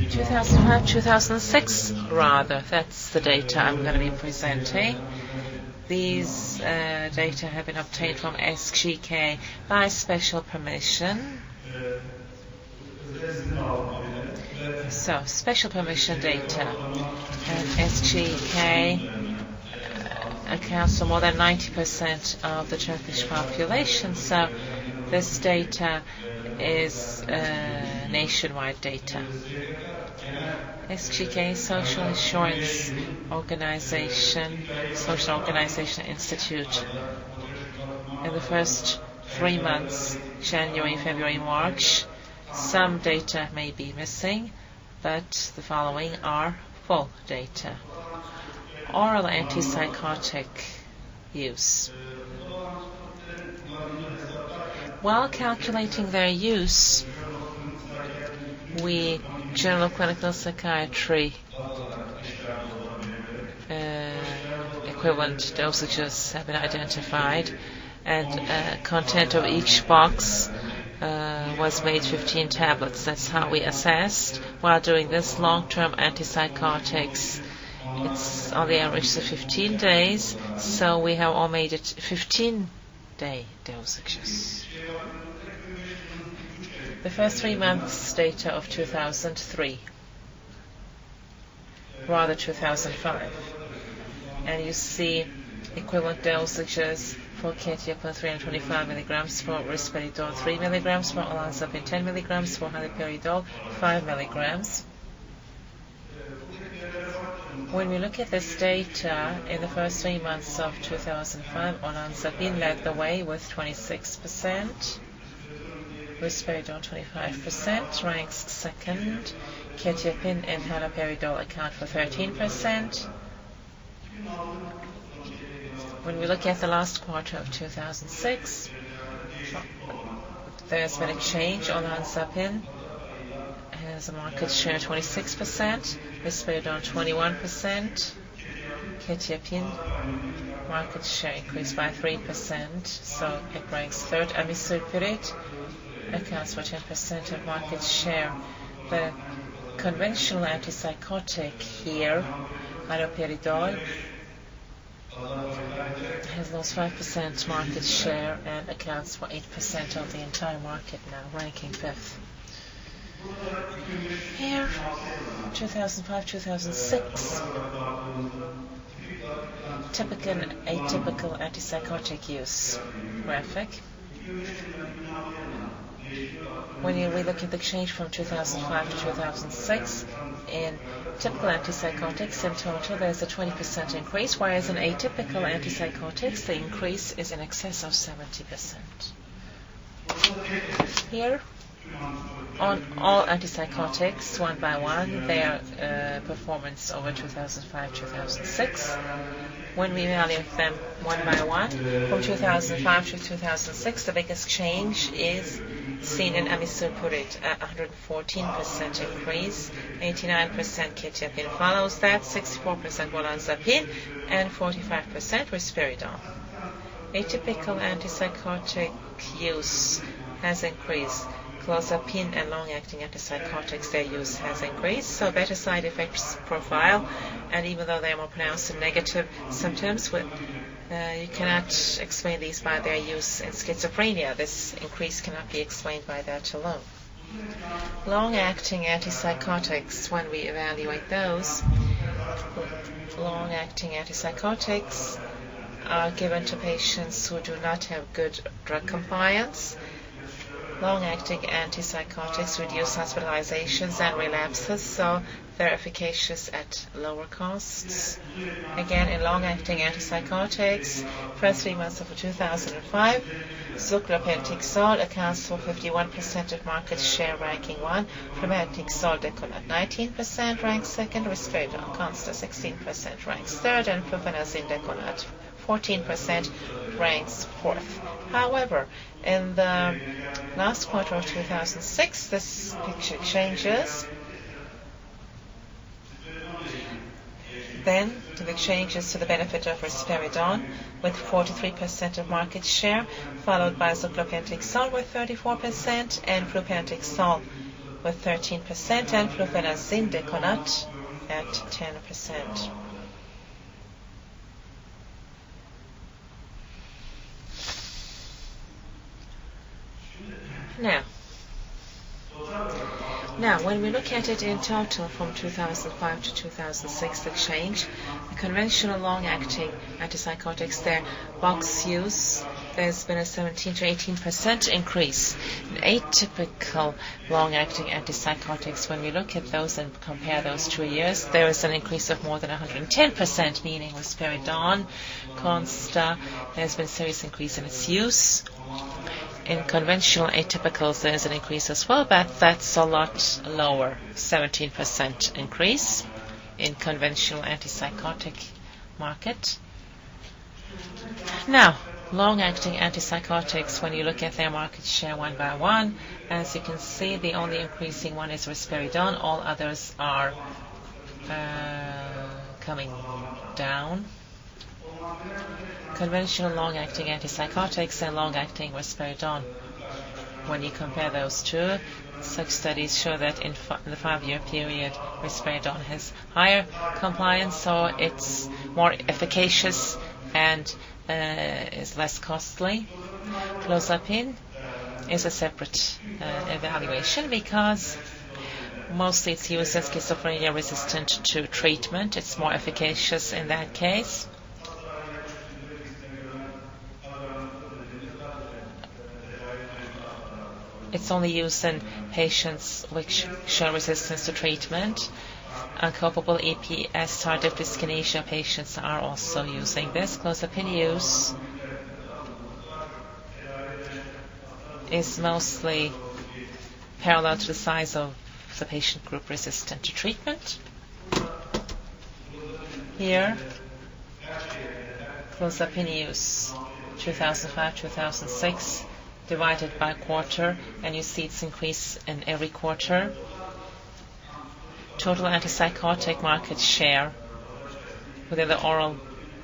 2005-2006 rather, that's the data I'm going to be presenting. These data have been obtained from SGK by special permission. So, special permission data. And SGK accounts for more than 90% of the Turkish population. So, this data is nationwide data. SGK, Social Insurance Organization, Social Organization Institute. In the first 3 months, January, February, March, some data may be missing, but the following are full data. Oral antipsychotic use. While calculating their use, we general clinical psychiatry equivalent dosages have been identified, and content of each box was made 15 tablets. That's how we assessed. While doing this, long-term antipsychotics, it's on the average of 15 days, so we have all made it 15-day dosages. The first 3 months data of 2003, rather 2005. And you see equivalent dosages for quetiapine 325 milligrams, for risperidone 3 milligrams, for olanzapine 10 milligrams, for haloperidol 5 milligrams. When we look at this data, in the first 3 months of 2005, olanzapine led the way with 26%. Risperidone 25%, ranks second. Quetiapine and haloperidol account for 13%. When we look at the last quarter of 2006, there's been a change. Olanzapine has a market share of 26%, risperidone 21%, quetiapine market share increased by 3%, so it ranks third. Amisulpirid accounts for 10% of market share. The conventional antipsychotic here, haloperidol, has lost 5% market share and accounts for 8% of the entire market now, ranking 5th. Here, 2005-2006, typical and atypical antipsychotic use graphic. When we look at the change from 2005 to 2006, in typical antipsychotics in total there's a 20% increase, whereas in atypical antipsychotics the increase is in excess of 70%. Here, on all antipsychotics, one by one, their performance over 2005-2006. When we evaluate them one by one, from 2005 to 2006, the biggest change is seen in amisulpirid, a 114% increase, 89% quetiapine follows that, 64% olanzapine, and 45% risperidone. Atypical antipsychotic use has increased. Clozapine and long-acting antipsychotics, their use has increased, so better side effects profile, and even though they are more pronounced in negative symptoms, you cannot explain these by their use in schizophrenia. This increase cannot be explained by that alone. Long-acting antipsychotics, when we evaluate those, long-acting antipsychotics are given to patients who do not have good drug compliance. Long-acting antipsychotics reduce hospitalizations and relapses, so they're efficacious at lower costs. Again, in long-acting antipsychotics, first 3 months of 2005, sucralfate accounts for 51% of market share, ranking 1. Flumatrixol Deconat 19% ranks second. Risperidone Consta 16% ranks third, and fluphenazine Deconat 14% ranks fourth. However, in the last quarter of 2006, this picture changes. then the changes to the benefit of risperidone with 43% of market share, followed by zoclopentixol with 34% and flupentixol with 13% and fluphenazine deconate at 10%. Now, when we look at it in total from 2005 to 2006, the change, the conventional long-acting antipsychotics, their box use, there's been a 17 to 18% increase. In atypical long-acting antipsychotics, when we look at those and compare those 2 years, there is an increase of more than 110%, meaning risperidone, Consta, there's been a serious increase in its use. In conventional atypicals, there's an increase as well, but that's a lot lower, 17% increase in conventional antipsychotic market. Now, long-acting antipsychotics, when you look at their market share one by one, as you can see, the only increasing one is risperidone. All others are coming down. Conventional long-acting antipsychotics and long-acting risperidone. When you compare those two, such studies show that in the 5-year period, risperidone has higher compliance, so it's more efficacious and is less costly. Clozapine is a separate evaluation because mostly it's used as schizophrenia resistant to treatment. It's more efficacious in that case. It's only used in patients which show resistance to treatment. Unculpable EPS tardive dyskinesia patients are also using this. Clozapine use is mostly parallel to the size of the patient group resistant to treatment. Here, clozapine use 2005-2006 divided by quarter, and you see its increase in every quarter. Total antipsychotic market share within the oral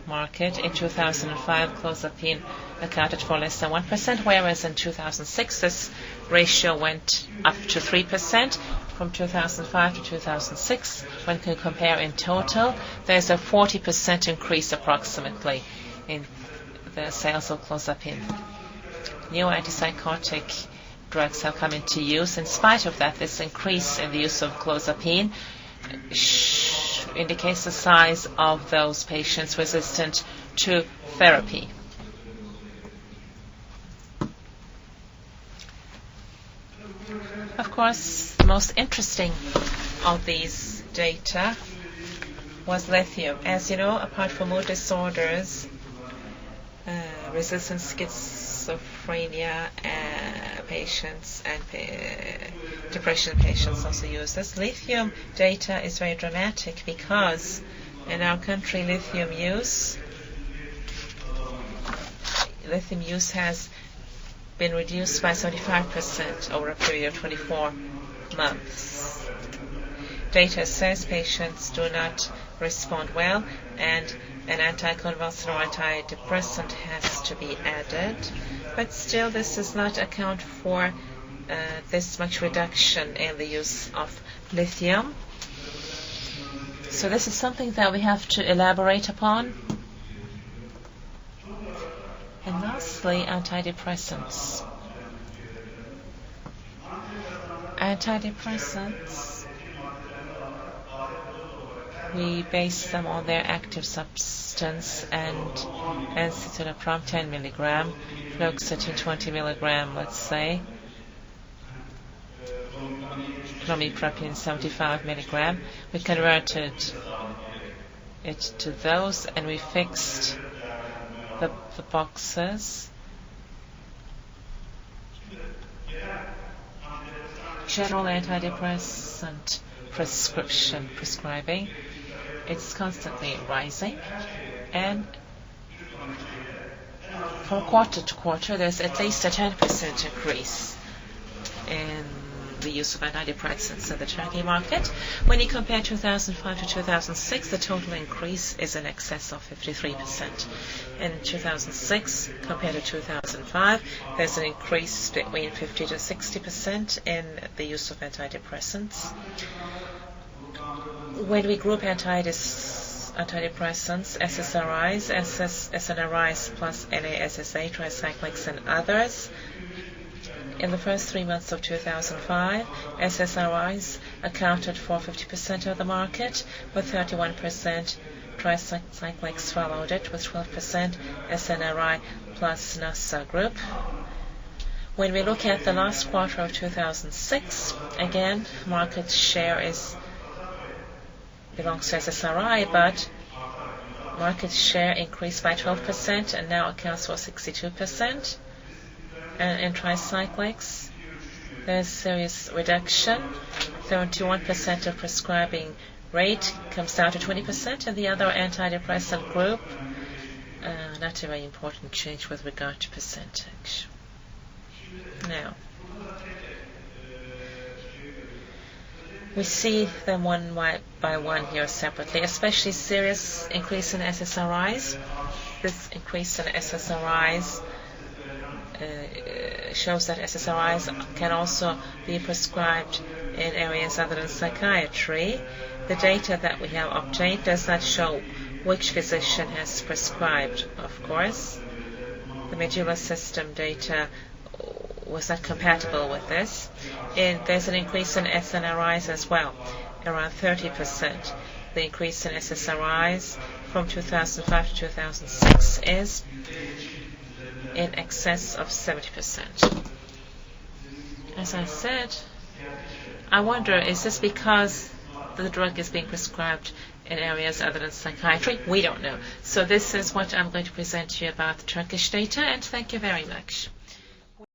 market in 2005, clozapine accounted for less than 1%, whereas in 2006 this ratio went up to 3%. From 2005 to 2006, when you compare in total, there's a 40% increase approximately in the sales of clozapine. New antipsychotic drugs have come into use. In spite of that, this increase in the use of clozapine indicates the size of those patients resistant to therapy. Of course, the most interesting of these data was lithium. As you know, apart from mood disorders, resistant schizophrenia patients and depression patients also use this. Lithium data is very dramatic because in our country lithium use has been reduced by 75% over a period of 24 months. Data says patients do not respond well and an anticonvulsant or antidepressant has to be added, but still this does not account for this much reduction in the use of lithium. So this is something that we have to elaborate upon. And lastly, antidepressants. Antidepressants, we base them on their active substance, and encitalopram 10 milligram, fluoxetine 20 milligram, let's say, clomipropin 75 milligram. We converted it to those and we fixed the boxes. General antidepressant prescribing, it's constantly rising, and from quarter to quarter there's at least a 10% increase in the use of antidepressants in the Turkey market. When you compare 2005 to 2006, the total increase is in excess of 53%. In 2006 compared to 2005, there's an increase between 50 to 60% in the use of antidepressants. When we group antidepressants, SSRIs, SNRIs plus NASSA, tricyclics and others, in the first 3 months of 2005, SSRIs accounted for 50% of the market, with 31%. Tricyclics followed it with 12%, SNRI plus NASA group. When we look at the last quarter of 2006, again, market share belongs to SSRI, but market share increased by 12% and now accounts for 62%. And in tricyclics, there's serious reduction. 31% of prescribing rate comes down to 20%, and the other antidepressant group, not a very important change with regard to percentage. Now, we see them one by one here separately, especially serious increase in SSRIs. This increase in SSRIs shows that SSRIs can also be prescribed in areas other than psychiatry. The data that we have obtained does not show which physician has prescribed, of course. The medulla system data was not compatible with this. There's an increase in SNRIs as well, around 30%. The increase in SSRIs from 2005 to 2006 is in excess of 70%. As I said, I wonder, is this because the drug is being prescribed in areas other than psychiatry? We don't know. So this is what I'm going to present to you about the Turkish data, and thank you very much.